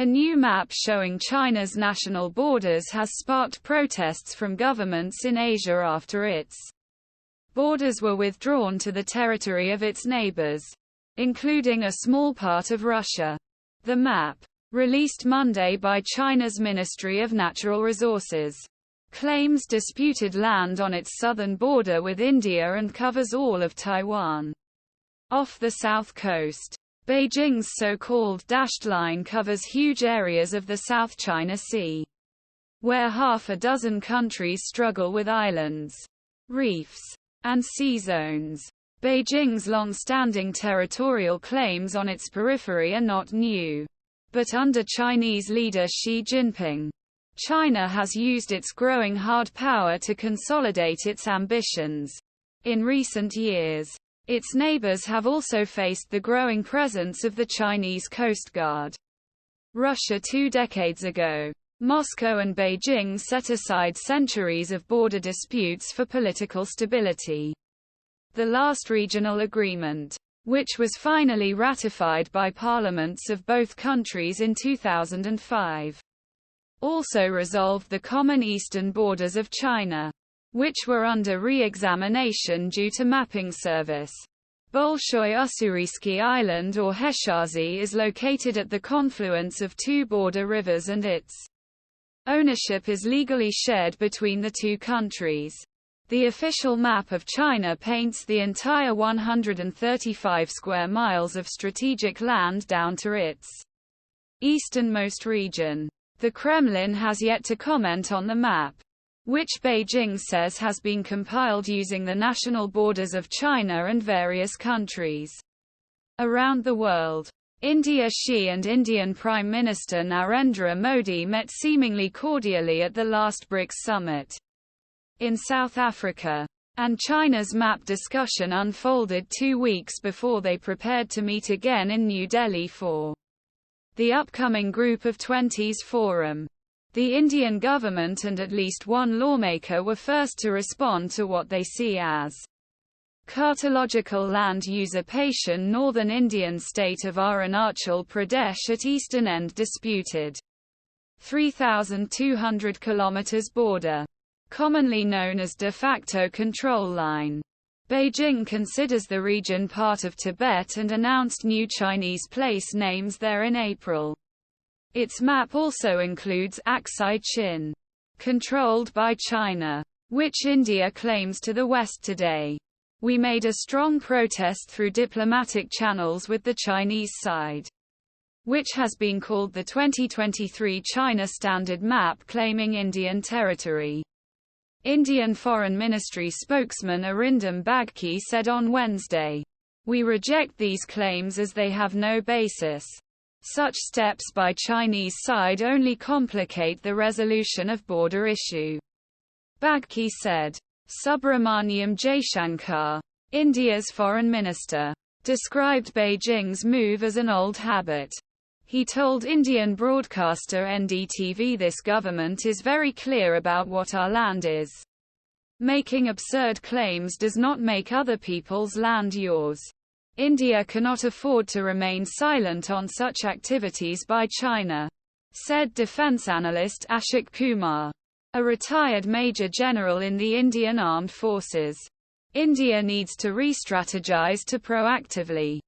A new map showing China's national borders has sparked protests from governments in Asia after its borders were withdrawn to the territory of its neighbors, including a small part of Russia. The map, released Monday by China's Ministry of Natural Resources, claims disputed land on its southern border with India and covers all of Taiwan. Off the south coast, Beijing's so-called dashed line covers huge areas of the South China Sea, where half a dozen countries struggle with islands, reefs, and sea zones. Beijing's long-standing territorial claims on its periphery are not new. But under Chinese leader Xi Jinping, China has used its growing hard power to consolidate its ambitions. In recent years, its neighbors have also faced the growing presence of the Chinese coastguard. Russia 2 decades ago, Moscow and Beijing set aside centuries of border disputes for political stability. The last regional agreement, which was finally ratified by parliaments of both countries in 2005, also resolved the common eastern borders of China, which were under re-examination due to mapping service. Bolshoi Ussuriysky Island or Heixiazi is located at the confluence of 2 border rivers and its ownership is legally shared between the 2 countries. The official map of China paints the entire 135 square miles of strategic land down to its easternmost region. The Kremlin has yet to comment on the map, which Beijing says has been compiled using the national borders of China and various countries around the world. India Xi and Indian Prime Minister Narendra Modi met seemingly cordially at the last BRICS summit in South Africa, and China's map discussion unfolded 2 weeks before they prepared to meet again in New Delhi for the upcoming Group of 20's forum. The Indian government and at least one lawmaker were first to respond to what they see as cartological land usurpation. Northern Indian state of Arunachal Pradesh at eastern end disputed 3,200 kilometers border, commonly known as de facto control line. Beijing considers the region part of Tibet and announced new Chinese place names there in April. Its map also includes Aksai Chin, controlled by China, which India claims to the West today. We made a strong protest through diplomatic channels with the Chinese side, which has been called the 2023 China Standard Map claiming Indian territory. Indian Foreign Ministry spokesman Arindam Bagchi said on Wednesday, "We reject these claims as they have no basis. Such steps by Chinese side only complicate the resolution of border issue." Bagchi said. Subrahmanyam Jaishankar, India's foreign minister, described Beijing's move as an old habit. He told Indian broadcaster NDTV, "This government is very clear about what our land is. Making absurd claims does not make other people's land yours. India cannot afford to remain silent on such activities by China," said defense analyst Ashok Kumar, a retired major general in the Indian Armed Forces. India needs to re-strategize to proactively